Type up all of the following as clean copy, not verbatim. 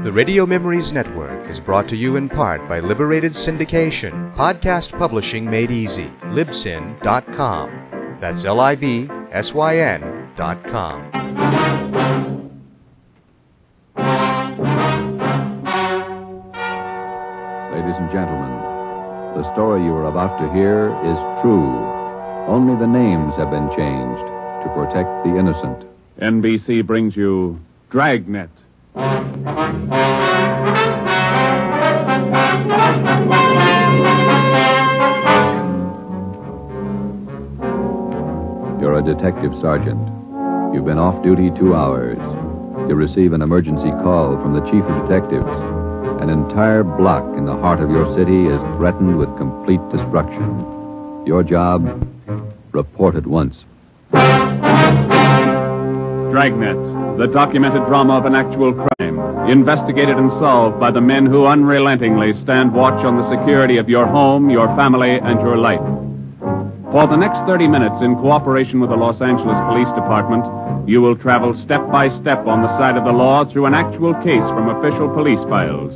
The Radio Memories Network is brought to you in part by Liberated Syndication, podcast publishing made easy, libsyn.com. That's LIBSYN.com. Ladies and gentlemen, the story you are about to hear is true. Only the names have been changed to protect the innocent. NBC brings you Dragnet. You're a detective sergeant. You've been off duty 2 hours. You receive an emergency call from the chief of detectives. An entire block in the heart of your city is threatened with complete destruction. Your job? Report at once. Dragnet, the documented drama of an actual crime, investigated and solved by the men who unrelentingly stand watch on the security of your home, your family, and your life. For the next 30 minutes, in cooperation with the Los Angeles Police Department, you will travel step by step on the side of the law through an actual case from official police files.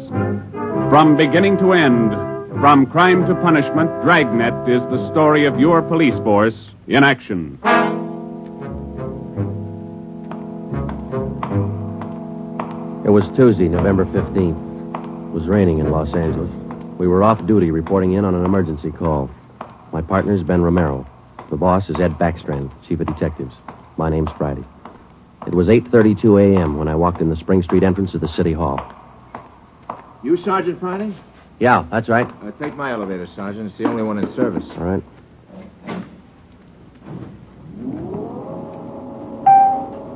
From beginning to end, from crime to punishment, Dragnet is the story of your police force in action. It was Tuesday, November 15th. It was raining in Los Angeles. We were off duty reporting in on an emergency call. My partner's Ben Romero. The boss is Ed Backstrand, chief of detectives. My name's Friday. It was 8:32 a.m. when I walked in the Spring Street entrance of the City Hall. You Sergeant Friday? Yeah, that's right. Take my elevator, Sergeant. It's the only one in service. All right.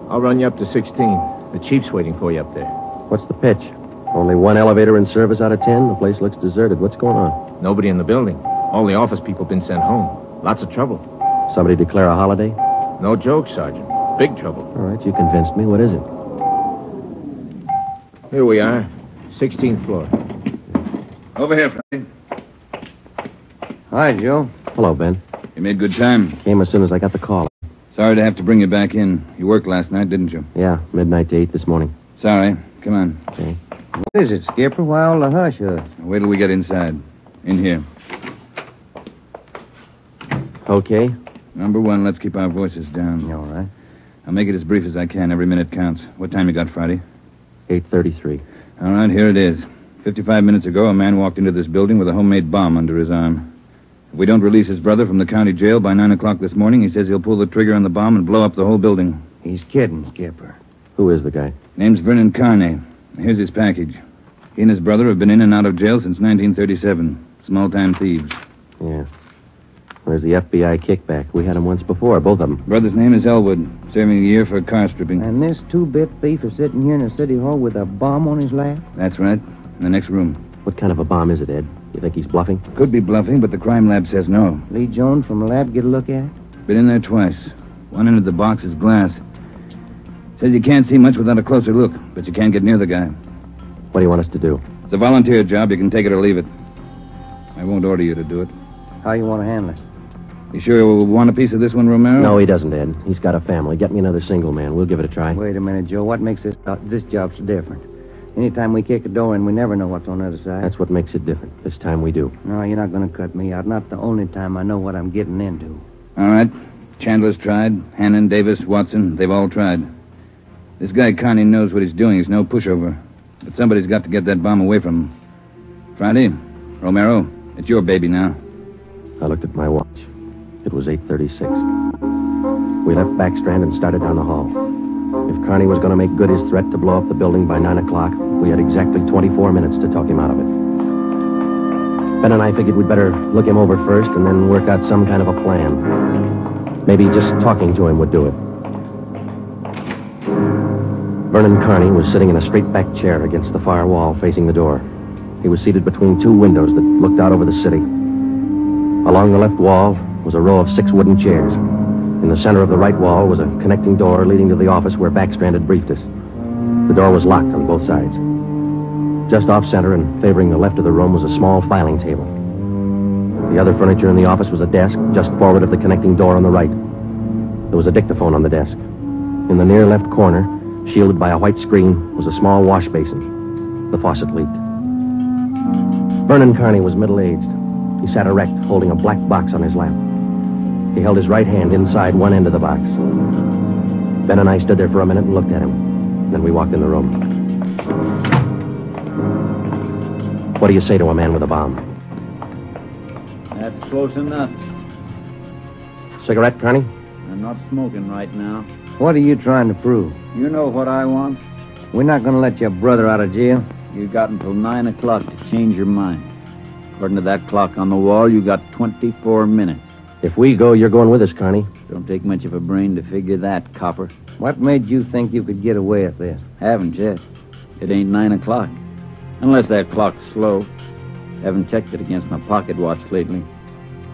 I'll run you up to 16. The chief's waiting for you up there. What's the pitch? Only one elevator in service out of 10? The place looks deserted. What's going on? Nobody in the building. All the office people been sent home. Lots of trouble. Somebody declare a holiday? No joke, Sergeant. Big trouble. All right, you convinced me. What is it? Here we are. 16th floor. Over here, Friday. Hi, Joe. Hello, Ben. You made good time. Came as soon as I got the call. Sorry to have to bring you back in. You worked last night, didn't you? Yeah, midnight to 8 this morning. Sorry. Come on. Okay. What is it, Skipper? Why all the hush? Wait till we get inside. In here. Okay. Number one, let's keep our voices down. All right. I'll make it as brief as I can. Every minute counts. What time you got, Friday? 8:33. All right, here it is. 55 minutes ago, a man walked into this building with a homemade bomb under his arm. If we don't release his brother from the county jail by 9 o'clock this morning, he says he'll pull the trigger on the bomb and blow up the whole building. He's kidding, Skipper. Who is the guy? Name's Vernon Carney. Here's his package. He and his brother have been in and out of jail since 1937. Small-time thieves. Yeah. Where's the FBI kickback? We had him once before, both of them. Brother's name is Elwood, serving a year for car stripping. And this two-bit thief is sitting here in the city hall with a bomb on his lap? That's right. In the next room. What kind of a bomb is it, Ed? You think he's bluffing? Could be bluffing, but the crime lab says no. Lee Jones from the lab get a look at it? Been in there twice. One end of the box is glass. Says you can't see much without a closer look, but you can't get near the guy. What do you want us to do? It's a volunteer job. You can take it or leave it. I won't order you to do it. How you want to handle it? You sure you want a piece of this one, Romero? No, he doesn't, Ed. He's got a family. Get me another single man. We'll give it a try. Wait a minute, Joe. What makes this job so different? Anytime we kick a door in, we never know what's on the other side. That's what makes it different. This time we do. No, you're not going to cut me out. Not the only time I know what I'm getting into. All right. Chandler's tried. Hannon, Davis, Watson, they've all tried. This guy Carney knows what he's doing. He's no pushover. But somebody's got to get that bomb away from him. Friday, Romero, it's your baby now. I looked at my watch. It was 8:36. We left Backstrand and started down the hall. If Carney was going to make good his threat to blow up the building by 9 o'clock, we had exactly 24 minutes to talk him out of it. Ben and I figured we'd better look him over first and then work out some kind of a plan. Maybe just talking to him would do it. Vernon Carney was sitting in a straight-back chair against the far wall facing the door. He was seated between two windows that looked out over the city. Along the left wall was a row of 6 wooden chairs. In the center of the right wall was a connecting door leading to the office where Backstrand had briefed us. The door was locked on both sides. Just off-center and favoring the left of the room was a small filing table. The other furniture in the office was a desk just forward of the connecting door on the right. There was a dictaphone on the desk. In the near left corner, shielded by a white screen, was a small wash basin. The faucet leaked. Vernon Kearney was middle-aged. He sat erect, holding a black box on his lap. He held his right hand inside one end of the box. Ben and I stood there for a minute and looked at him. Then we walked in the room. What do you say to a man with a bomb? That's close enough. Cigarette, Kearney? I'm not smoking right now. What are you trying to prove? You know what I want? We're not going to let your brother out of jail. You got until 9 o'clock to change your mind. According to that clock on the wall, you got 24 minutes. If we go, you're going with us, Kearney. Don't take much of a brain to figure that, copper. What made you think you could get away with this? Haven't yet. It ain't 9 o'clock. Unless that clock's slow. Haven't checked it against my pocket watch lately.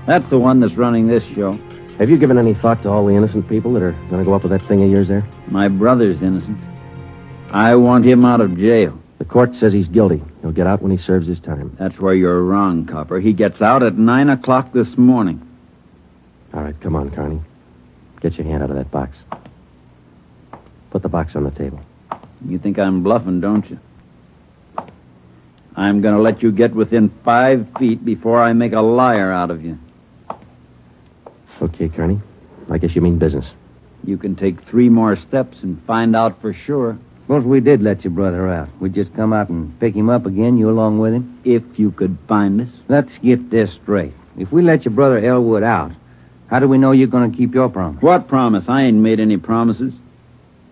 That's the one that's running this show. Have you given any thought to all the innocent people that are going to go up with that thing of yours there? My brother's innocent. I want him out of jail. The court says he's guilty. He'll get out when he serves his time. That's where you're wrong, copper. He gets out at 9 o'clock this morning. All right, come on, Kearney. Get your hand out of that box. Put the box on the table. You think I'm bluffing, don't you? I'm going to let you get within 5 feet before I make a liar out of you. Okay, Kearney. I guess you mean business. You can take 3 more steps and find out for sure. Suppose we did let your brother out. We'd just come out and pick him up again, you along with him? If you could find us. Let's get this straight. If we let your brother Elwood out, how do we know you're going to keep your promise? What promise? I ain't made any promises.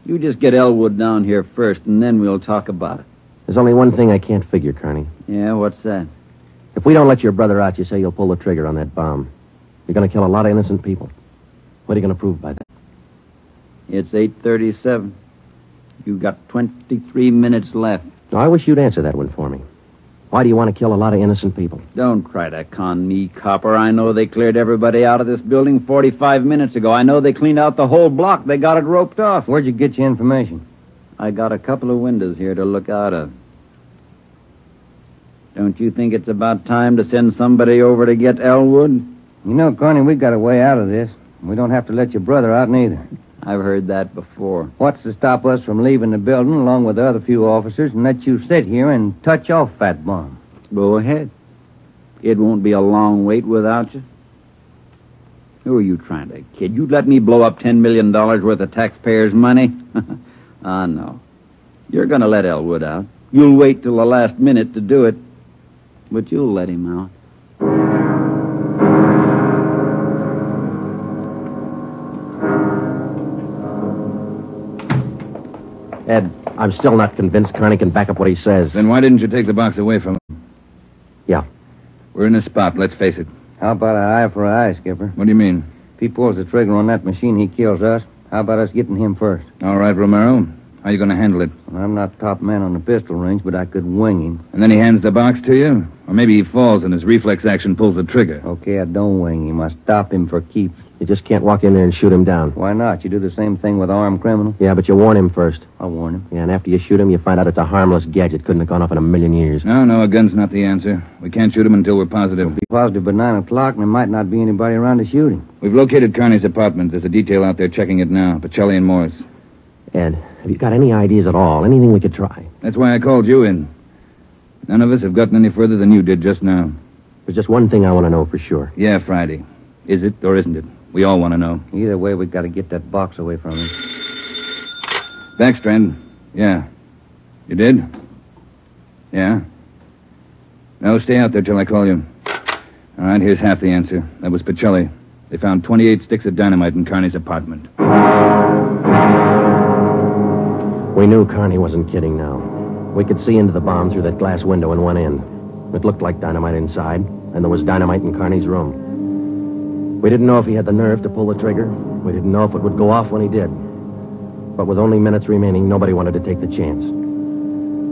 You just get Elwood down here first, and then we'll talk about it. There's only one thing I can't figure, Kearney. Yeah, what's that? If we don't let your brother out, you say you'll pull the trigger on that bomb. You're going to kill a lot of innocent people. What are you going to prove by that? It's 8:37. You've got 23 minutes left. Now, I wish you'd answer that one for me. Why do you want to kill a lot of innocent people? Don't try to con me, copper. I know they cleared everybody out of this building 45 minutes ago. I know they cleaned out the whole block. They got it roped off. Where'd you get your information? I got a couple of windows here to look out of. Don't you think it's about time to send somebody over to get Elwood? You know, Kearney, we've got a way out of this. We don't have to let your brother out neither. I've heard that before. What's to stop us from leaving the building along with the other few officers and let you sit here and touch off that bomb? Go ahead. It won't be a long wait without you. Who are you trying to kid? You'd let me blow up $10 million worth of taxpayers' money? Ah, no. You're going to let Elwood out. You'll wait till the last minute to do it, but you'll let him out. Ed, I'm still not convinced Kearney can back up what he says. Then why didn't you take the box away from him? Yeah. We're in a spot, let's face it. How about an eye for an eye, Skipper? What do you mean? If he pulls the trigger on that machine, he kills us. How about us getting him first? All right, Romero. How are you going to handle it? Well, I'm not top man on the pistol range, but I could wing him. And then he hands the box to you? Or maybe he falls and his reflex action pulls the trigger. Okay, I don't wing him. I stop him for keeps. You just can't walk in there and shoot him down. Why not? You do the same thing with armed criminal. Yeah, but you warn him first. I'll warn him. Yeah, and after you shoot him, you find out it's a harmless gadget. Couldn't have gone off in a million years. No, a gun's not the answer. We can't shoot him until we're positive. Be positive by 9 o'clock, and there might not be anybody around to shoot him. We've located Kearney's apartment. There's a detail out there checking it now. Pacelli and Morris. Ed, have you got any ideas at all? Anything we could try? That's why I called you in. None of us have gotten any further than you did just now. There's just one thing I want to know for sure. Yeah, Friday. Is it or isn't it? We all want to know. Either way, we've got to get that box away from him. Backstrand. Yeah. You did? Yeah? No, stay out there till I call you. All right, here's half the answer. That was Pacelli. They found 28 sticks of dynamite in Kearney's apartment. We knew Kearney wasn't kidding now. We could see into the bomb through that glass window in one end. It looked like dynamite inside, and there was dynamite in Kearney's room. We didn't know if he had the nerve to pull the trigger. We didn't know if it would go off when he did. But with only minutes remaining, nobody wanted to take the chance.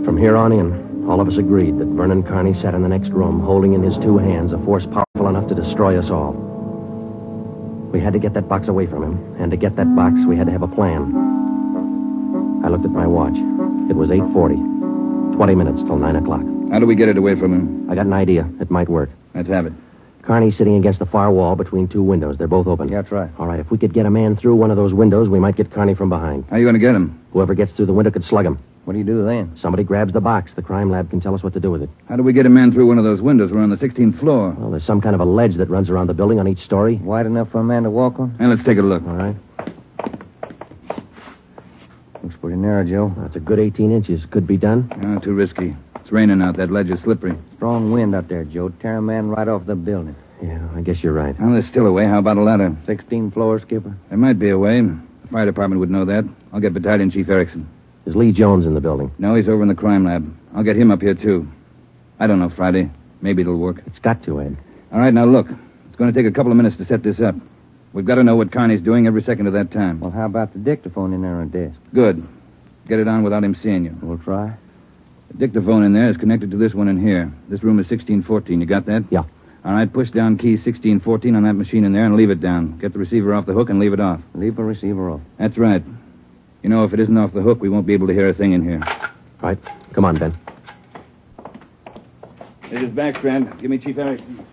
From here on in, all of us agreed that Vernon Kearney sat in the next room, holding in his two hands a force powerful enough to destroy us all. We had to get that box away from him, and to get that box, we had to have a plan. I looked at my watch. It was 8:40. 20 minutes till 9 o'clock. How do we get it away from him? I got an idea. It might work. Let's have it. Kearney's sitting against the far wall between two windows. They're both open. Yeah, that's right. All right, if we could get a man through one of those windows, we might get Kearney from behind. How are you going to get him? Whoever gets through the window could slug him. What do you do then? Somebody grabs the box. The crime lab can tell us what to do with it. How do we get a man through one of those windows? We're on the 16th floor. Well, there's some kind of a ledge that runs around the building on each story. Wide enough for a man to walk on? Now, let's take a look. All right. Looks pretty narrow, Joe. That's a good 18 inches. Could be done. No, too risky. It's raining out. That ledge is slippery. Strong wind out there, Joe. Tear a man right off the building. Yeah, I guess you're right. Well, there's still a way. How about a ladder? 16 floors, Skipper. There might be a way. The fire department would know that. I'll get Battalion Chief Erickson. Is Lee Jones in the building? No, he's over in the crime lab. I'll get him up here, too. I don't know, Friday. Maybe it'll work. It's got to, Ed. All right, now look. It's going to take a couple of minutes to set this up. We've got to know what Carney's doing every second of that time. Well, how about the dictaphone in there on the desk? Good. Get it on without him seeing you. We'll try. The dictaphone in there is connected to this one in here. This room is 1614. You got that? Yeah. All right, push down key 1614 on that machine in there and leave it down. Get the receiver off the hook and leave it off. Leave the receiver off. That's right. You know, if it isn't off the hook, we won't be able to hear a thing in here. All right. Come on, Ben. This is Backstrand. Give me Chief Erickson.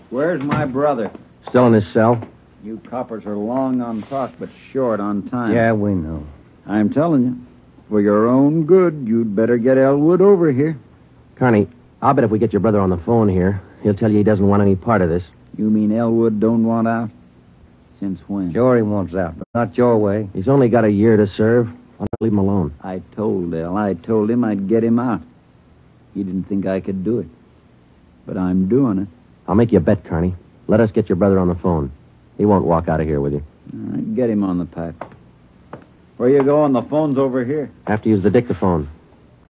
Where's my brother? Still in his cell? You coppers are long on talk, but short on time. Yeah, we know. I'm telling you, for your own good, you'd better get Elwood over here. Carney, I'll bet if we get your brother on the phone here, he'll tell you he doesn't want any part of this. You mean Elwood don't want out? Since when? Sure he wants out, but not your way. He's only got a year to serve. Why not leave him alone? I told him I'd get him out. He didn't think I could do it. But I'm doing it. I'll make you a bet, Carney. Let us get your brother on the phone. He won't walk out of here with you. All right, get him on the pipe. Where you going? The phone's over here. Have to use the dictaphone.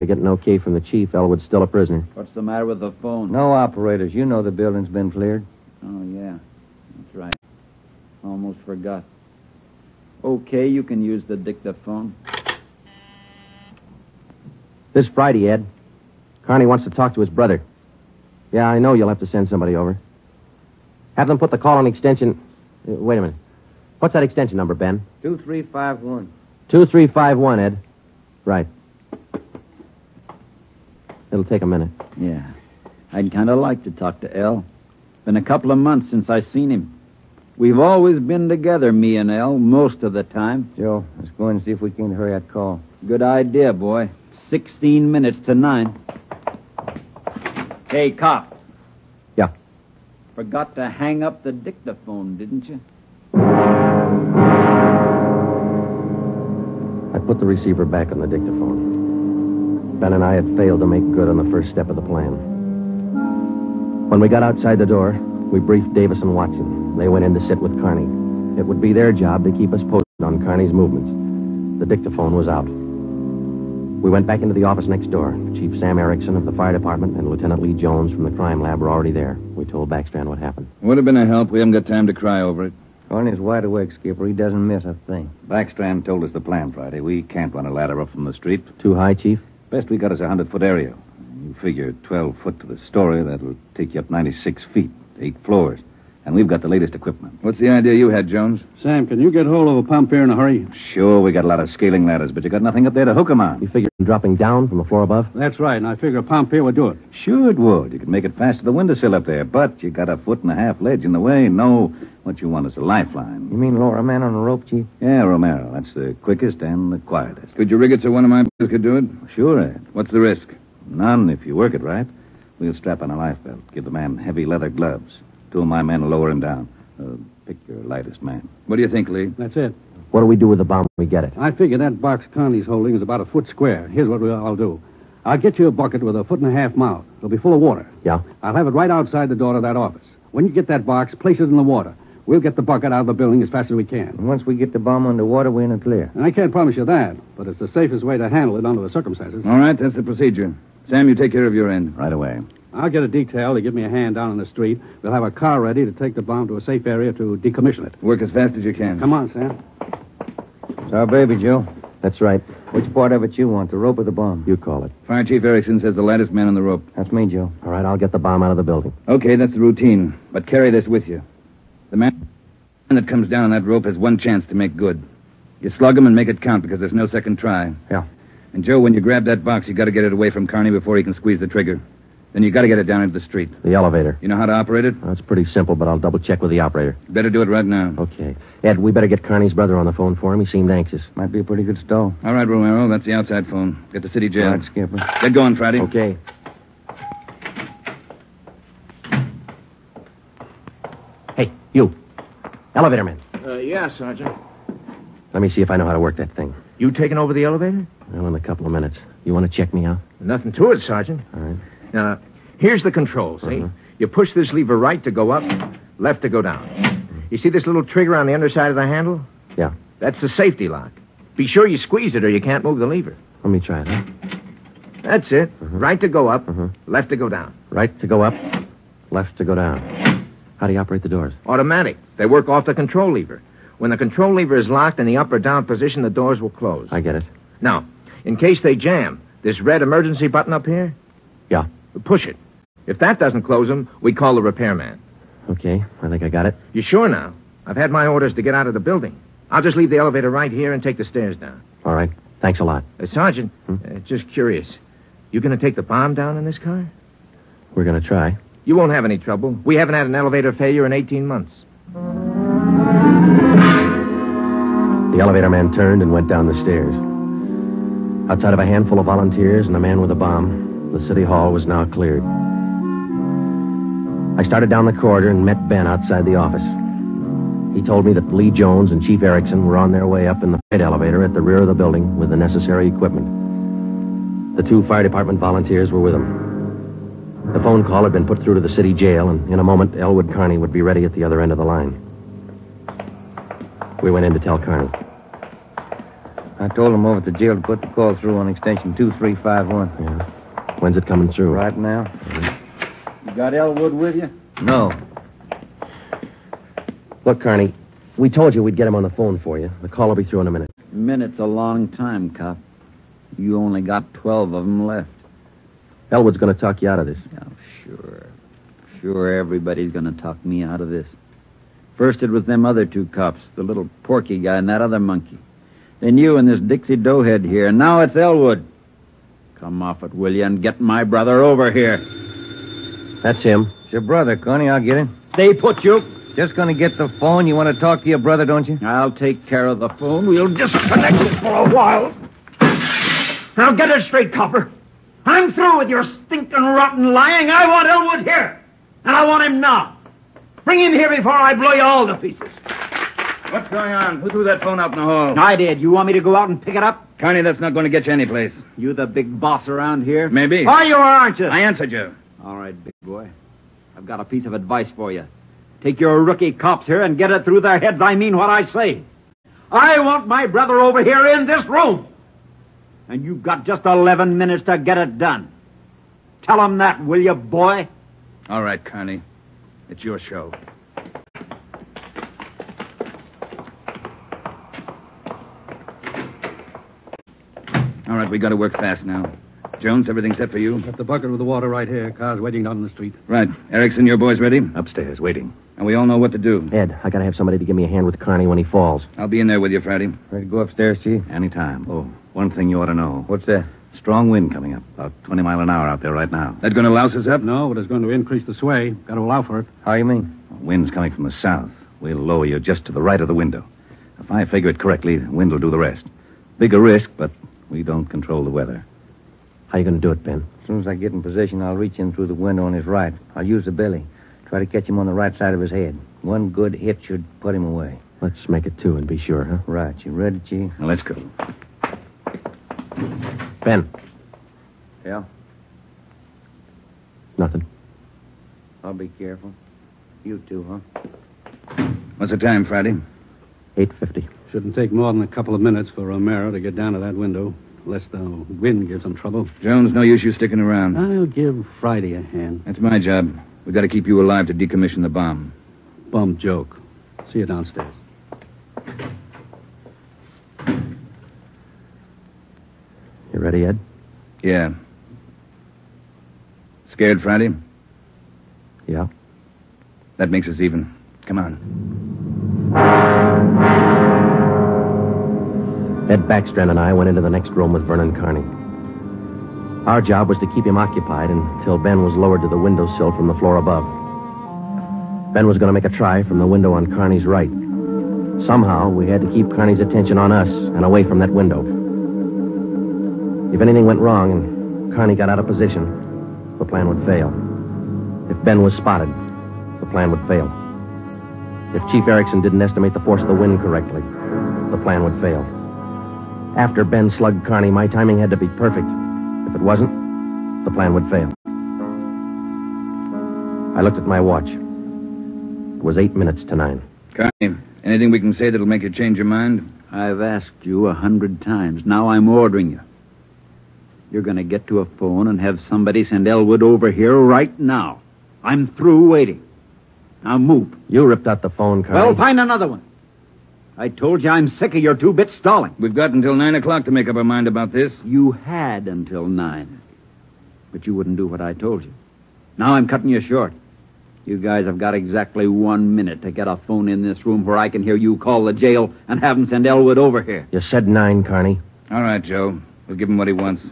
To get an okay from the chief, Elwood's still a prisoner. What's the matter with the phone? No operators. You know the building's been cleared. Oh, yeah. That's right. Almost forgot. Okay, you can use the dictaphone. This Friday, Ed. Carney wants to talk to his brother. Yeah, I know you'll have to send somebody over. Have them put the call on extension... wait a minute. What's that extension number, Ben? 2351. 2351, Ed. Right. It'll take a minute. Yeah. I'd kind of like to talk to El. Been a couple of months since I seen him. We've always been together, me and El, most of the time. Joe, let's go in and see if we can hurry that call. Good idea, boy. 16 minutes to 9. Hey, cop. Yeah. Forgot to hang up the dictaphone, didn't you? I put the receiver back on the dictaphone. Ben and I had failed to make good on the first step of the plan. When we got outside the door, we briefed Davis and Watson. They went in to sit with Carney. It would be their job to keep us posted on Carney's movements. The dictaphone was out. We went back into the office next door. Chief Sam Erickson of the fire department and Lieutenant Lee Jones from the crime lab were already there. We told Backstrand what happened. Would have been a help. We haven't got time to cry over it. Carney's wide awake, Skipper. He doesn't miss a thing. Backstrand told us the plan Friday. We can't run a ladder up from the street. Too high, Chief? Best we got is a 100-foot area. You figure 12 foot to the story, that'll take you up 96 feet, 8 floors. And we've got the latest equipment. What's the idea you had, Jones? Sam, can you get hold of a pump here in a hurry? Sure, we got a lot of scaling ladders, but you got nothing up there to hook 'em on. You figured dropping down from the floor above? That's right, and I figure a pump here would do it. Sure it would. You could make it fast to the windowsill up there, but you got a 1.5 foot ledge in the way. No, what you want is a lifeline. You mean lower a man on a rope, Chief? Yeah, Romero. That's the quickest and the quietest. Could you rig it so one of my boys could do it? Sure, Ed. What's the risk? None if you work it right. We'll strap on a life belt. Give the man heavy leather gloves. 2 of my men will lower him down. Pick your lightest man. What do you think, Lee? That's it. What do we do with the bomb when we get it? I figure that box Connie's holding is about a foot square. Here's what I'll do. I'll get you a bucket with a 1.5 foot mouth. It'll be full of water. Yeah? I'll have it right outside the door to that office. When you get that box, place it in the water. We'll get the bucket out of the building as fast as we can. And once we get the bomb underwater, we're in the clear. And I can't promise you that, but it's the safest way to handle it under the circumstances. All right, that's the procedure. Sam, you take care of your end. Right away. I'll get a detail to give me a hand down on the street. We'll have a car ready to take the bomb to a safe area to decommission it. Work as fast as you can. Come on, Sam. It's our baby, Joe. That's right. Which part of it you want, the rope or the bomb? You call it. Fire Chief Erickson says the lightest man on the rope. That's me, Joe. All right, I'll get the bomb out of the building. Okay, that's the routine. But carry this with you. The man that comes down on that rope has one chance to make good. You slug him and make it count because there's no second try. Yeah. And, Joe, when you grab that box, you got to get it away from Carney before he can squeeze the trigger. Then you got to get it down into the street. The elevator. You know how to operate it? That's pretty simple, but I'll double-check with the operator. Better do it right now. Okay. Ed, we better get Carney's brother on the phone for him. He seemed anxious. Might be a pretty good stall. All right, Romero. That's the outside phone. Get the city jail. All right, Skipper. Get going, Friday. Okay. Hey, you. Elevator man. Yeah, Sergeant. Let me see if I know how to work that thing. You taking over the elevator? Well, in a couple of minutes. You want to check me out? Nothing to it, Sergeant. All right. Now, here's the control, see? You push this lever right to go up, left to go down. You see this little trigger on the underside of the handle? Yeah. That's the safety lock. Be sure you squeeze it or you can't move the lever. Let me try that. That's it. Right to go up, left to go down. Right to go up, left to go down. How do you operate the doors? Automatic. They work off the control lever. When the control lever is locked in the up or down position, the doors will close. I get it. Now, in case they jam, this red emergency button up here? Yeah. Push it. If that doesn't close them, we call the repairman. Okay, I think I got it. You sure now? I've had my orders to get out of the building. I'll just leave the elevator right here and take the stairs down. All right. Thanks a lot. Sergeant, just curious. You going to take the bomb down in this car? We're going to try. You won't have any trouble. We haven't had an elevator failure in 18 months. The elevator man turned and went down the stairs. Outside of a handful of volunteers and a man with a bomb, the city hall was now cleared. I started down the corridor and met Ben outside the office. He told me that Lee Jones and Chief Erickson were on their way up in the freight elevator at the rear of the building with the necessary equipment. The 2 fire department volunteers were with them. The phone call had been put through to the city jail, and in a moment, Elwood Carney would be ready at the other end of the line. We went in to tell Carney. I told him over at the jail to put the call through on extension 2351. Yeah. When's it coming through? Right now. You got Elwood with you? No. Look, Carney, we told you we'd get him on the phone for you. The call will be through in a minute. A minute's a long time, cop. You only got 12 of them left. Elwood's going to talk you out of this. Oh, sure. Sure, everybody's going to talk me out of this. First it was them other 2 cops, the little Porky guy and that other monkey. Then you and this Dixie Doughhead here, and now it's Elwood. Come off it, will you, and get my brother over here. That's him. It's your brother, Connie. I'll get him. Stay put, you. Just going to get the phone. You want to talk to your brother, don't you? I'll take care of the phone. We'll disconnect it for a while. Now get it straight, copper. I'm through with your stinking, rotten lying. I want Elwood here. And I want him now. Bring him here before I blow you all to pieces. What's going on? Who threw that phone out in the hall? I did. You want me to go out and pick it up? Carney, that's not going to get you anyplace. You the big boss around here? Maybe. Are you or aren't you? I answered you. All right, big boy. I've got a piece of advice for you. Take your rookie cops here and get it through their heads I mean what I say. I want my brother over here in this room. And you've got just 11 minutes to get it done. Tell them that, will you, boy? All right, Carney. It's your show. All right, we got to work fast now. Jones, everything set for you? Got the bucket with the water right here. Car's waiting down in the street. Right. Erickson, your boys ready? Upstairs, waiting. And we all know what to do. Ed, I got to have somebody to give me a hand with Carney when he falls. I'll be in there with you, Friday. Ready to go upstairs, Chief? Anytime. Oh, one thing you ought to know. What's that? Strong wind coming up. About 20 miles an hour out there right now. That going to louse us up? No, but it's going to increase the sway. Got to allow for it. How you mean? Wind's coming from the south. We'll lower you just to the right of the window. If I figure it correctly, the wind will do the rest. Bigger risk, but we don't control the weather. How you going to do it, Ben? As soon as I get in position, I'll reach in through the window on his right. I'll use the billy. Try to catch him on the right side of his head. One good hit should put him away. Let's make it 2 and be sure, huh? Right. You ready, Chief? Now, let's go. Ben. Yeah? Nothing. I'll be careful. You too, huh? What's the time, Friday? 8:50. Shouldn't take more than a couple of minutes for Romero to get down to that window, unless the wind gives him trouble. Jones, no use you sticking around. I'll give Friday a hand. That's my job. We've got to keep you alive to decommission the bomb. Bum joke. See you downstairs. You ready, Ed? Yeah. Scared, Friday? Yeah. That makes us even. Come on. Ed Backstrand and I went into the next room with Vernon Carney. Our job was to keep him occupied until Ben was lowered to the windowsill from the floor above. Ben was going to make a try from the window on Carney's right. Somehow, we had to keep Carney's attention on us and away from that window. If anything went wrong and Carney got out of position, the plan would fail. If Ben was spotted, the plan would fail. If Chief Erickson didn't estimate the force of the wind correctly, the plan would fail. After Ben slugged Carney, my timing had to be perfect. If it wasn't, the plan would fail. I looked at my watch. It was 8 minutes to 9. Carney, anything we can say that'll make you change your mind? I've asked you 100 times. Now I'm ordering you. You're going to get to a phone and have somebody send Elwood over here right now. I'm through waiting. Now move. You ripped out the phone, Carney. Well, find another one. I told you I'm sick of your two-bit stalling. We've got until 9 o'clock to make up our mind about this. You had until 9. But you wouldn't do what I told you. Now I'm cutting you short. You guys have got exactly 1 minute to get a phone in this room where I can hear you call the jail and have them send Elwood over here. You said 9, Carney. All right, Joe. We'll give him what he wants.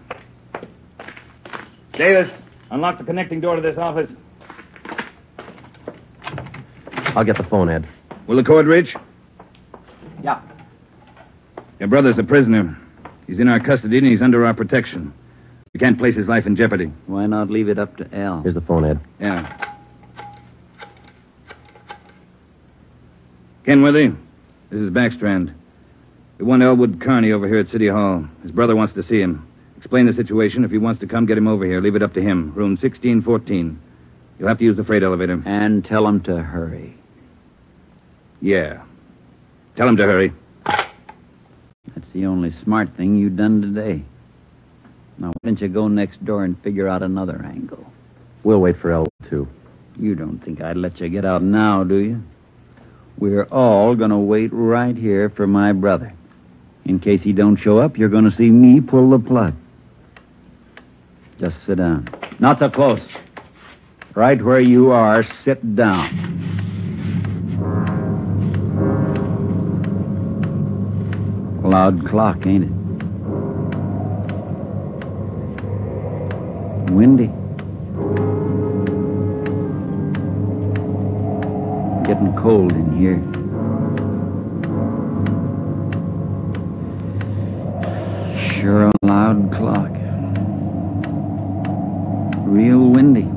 Davis, unlock the connecting door to this office. I'll get the phone, Ed. Will the cord reach? Yeah. Your brother's a prisoner. He's in our custody and he's under our protection. We can't place his life in jeopardy. Why not leave it up to Al? Here's the phone, Ed. Yeah. Kenworthy, this is Backstrand. We want Elwood Carney over here at City Hall. His brother wants to see him. Explain the situation. If he wants to come, get him over here. Leave it up to him. Room 1614. You'll have to use the freight elevator. And tell him to hurry. Yeah. Tell him to hurry. That's the only smart thing you've done today. Now, why don't you go next door and figure out another angle? We'll wait for Elwood, too. You don't think I'd let you get out now, do you? We're all going to wait right here for my brother. In case he don't show up, you're going to see me pull the plug. Just sit down. Not so close. Right where you are, sit down. Loud clock, ain't it? Windy. Getting cold in here. Sure a loud clock. Real windy.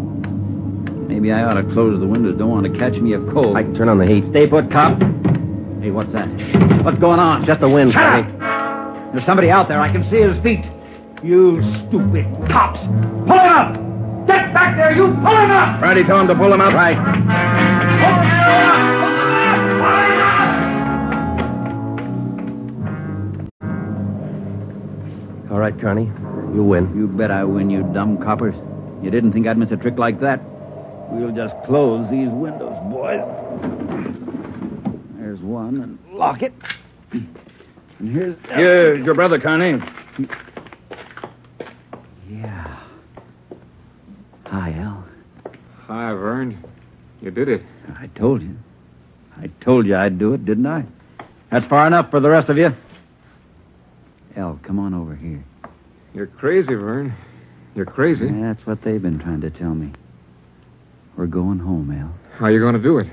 Maybe I ought to close the windows. Don't want to catch me a cold. I can turn on the heat. Stay put, cop. Hey, what's that? What's going on? Just the wind, Shut Carney. up! There's somebody out there. I can see his feet. You stupid cops. Pull him up! Get back there, you! Pull him up! Friday, tell him to pull him up. Right. Pull him up! All right, Carney. You win. You bet I win, you dumb coppers. You didn't think I'd miss a trick like that? We'll just close these windows, boys. There's one, and lock it. And here's... Here's your brother, Carney. Yeah. Hi, Al. Hi, Vern. You did it. I told you. I told you I'd do it, didn't I? That's far enough for the rest of you. Al, come on over here. You're crazy, Vern. You're crazy. That's what they've been trying to tell me. We're going home, Al. How are you going to do it?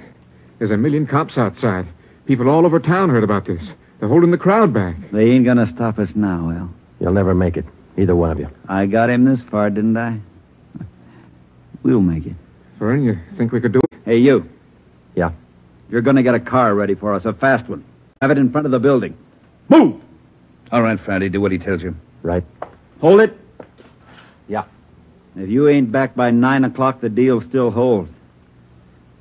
There's a million cops outside. People all over town heard about this. They're holding the crowd back. They ain't gonna stop us now, Al. You'll never make it. Either one of you. I got him this far, didn't I? We'll make it. Vern, you think we could do it? Hey, you. Yeah. You're gonna get a car ready for us, a fast one. Have it in front of the building. Move! All right, Friday, do what he tells you. Right. Hold it. Yeah. If you ain't back by 9 o'clock, the deal still holds.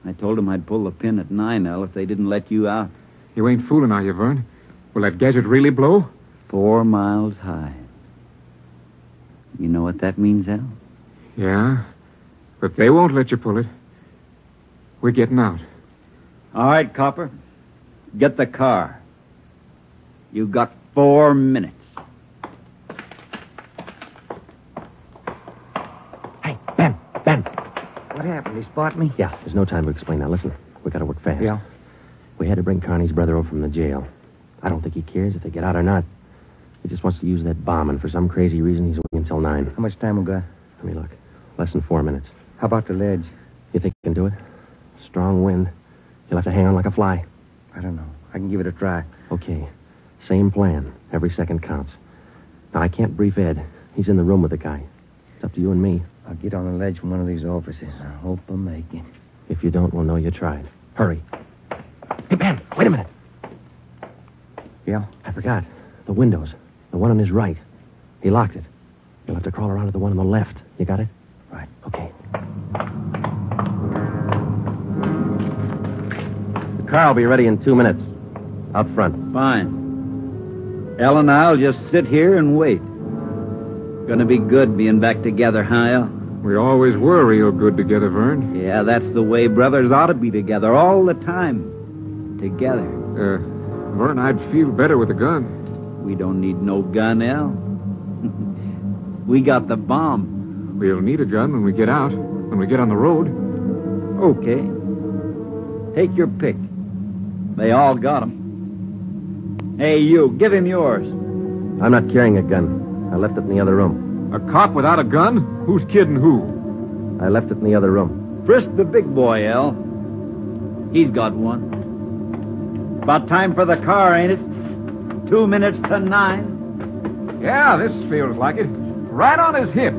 I told them I'd pull the pin at 9, Al, if they didn't let you out. You ain't fooling, are you, Vern? Will that gadget really blow? 4 miles high. You know what that means, Al? Yeah, but they won't let you pull it. We're getting out. All right, Copper. Get the car. You got 4 minutes. Hey, Ben. What happened? He spot me? Yeah, there's no time to explain. Now, listen. We gotta work fast. Yeah. We had to bring Carney's brother over from the jail. I don't think he cares if they get out or not. He just wants to use that bomb, and for some crazy reason, he's willing until 9. How much time we got? Let me look. Less than 4 minutes. How about the ledge? You think you can do it? Strong wind. You'll have to hang on like a fly. I don't know. I can give it a try. Okay. Same plan. Every second counts. Now, I can't brief Ed. He's in the room with the guy. It's up to you and me. I'll get on the ledge from one of these offices. I hope I make it. If you don't, we'll know you tried. Hurry. Hey, Ben, wait a minute. Yeah? I forgot. The windows. The one on his right. He locked it. You'll have to crawl around to the one on the left. You got it? Right. Okay. The car will be ready in 2 minutes. Out front. Fine. El and I'll just sit here and wait. Gonna be good being back together, huh, El? We always were real good together, Vern. Yeah, that's the way brothers ought to be together all the time. Together. Vern, I'd feel better with a gun. We don't need no gun, El. We got the bomb. We'll need a gun when we get out, when we get on the road. Okay. Take your pick. They all got 'em. Hey, you, give him yours. I'm not carrying a gun. I left it in the other room. A cop without a gun? Who's kidding who? I left it in the other room. Frisk the big boy, El. He's got one. About time for the car, ain't it? 2 minutes to 9. Yeah, this feels like it. Right on his hip.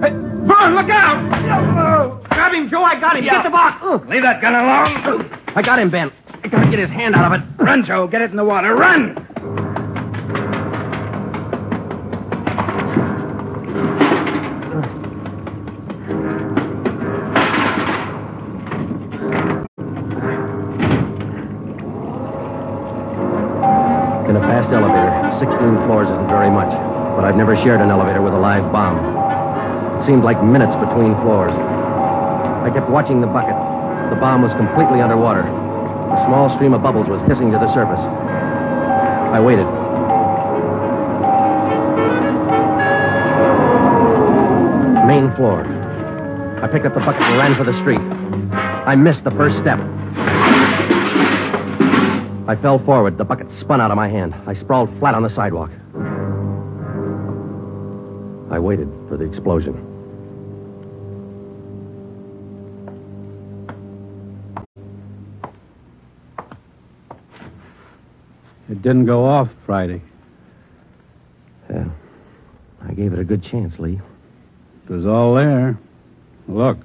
Hey, Vern, look out! Grab him, Joe. I got him. Get the box. Leave that gun alone. I got him, Ben. I gotta get his hand out of it. Run, Joe. Get it in the water. Run! In a fast elevator, 16 floors isn't very much, but I've never shared an elevator with a live bomb. It seemed like minutes between floors. I kept watching the bucket. The bomb was completely underwater. A small stream of bubbles was hissing to the surface. I waited. Main floor. I picked up the bucket and ran for the street. I missed the first step. I fell forward. The bucket spun out of my hand. I sprawled flat on the sidewalk. I waited for the explosion. It didn't go off Friday. Yeah. I gave it a good chance, Lee. It was all there. Look,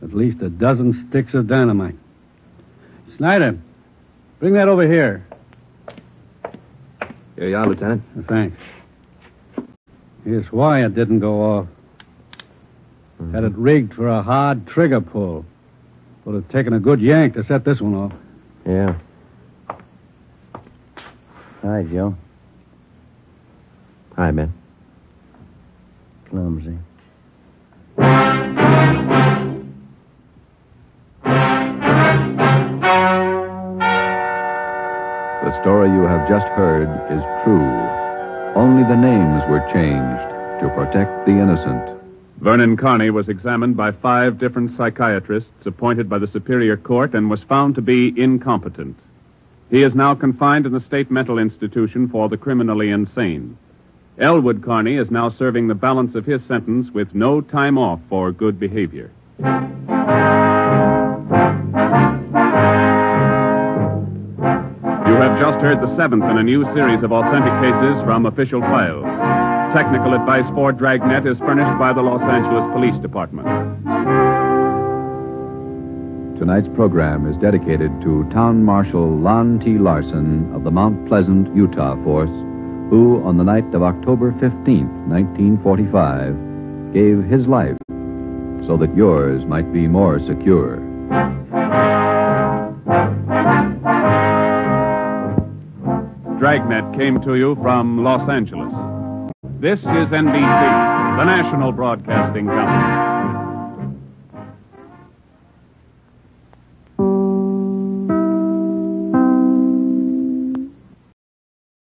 at least a dozen sticks of dynamite. Snyder, bring that over here. Here you are, Lieutenant. Thanks. Here's why it didn't go off. Had it rigged for a hard trigger pull. Would have taken a good yank to set this one off. Yeah. Hi, Joe. Hi, Ben. Clumsy. The story you have just heard is true. Only the names were changed to protect the innocent. Vernon Carney was examined by 5 different psychiatrists appointed by the Superior Court and was found to be incompetent. He is now confined in the state mental institution for the criminally insane. Elwood Carney is now serving the balance of his sentence with no time off for good behavior. You have just heard the 7th in a new series of authentic cases from official files. Technical advice for Dragnet is furnished by the Los Angeles Police Department. Tonight's program is dedicated to Town Marshal Lon T. Larson of the Mount Pleasant, Utah Force, who, on the night of October 15th, 1945, gave his life so that yours might be more secure. Dragnet came to you from Los Angeles. This is NBC, the national broadcasting company.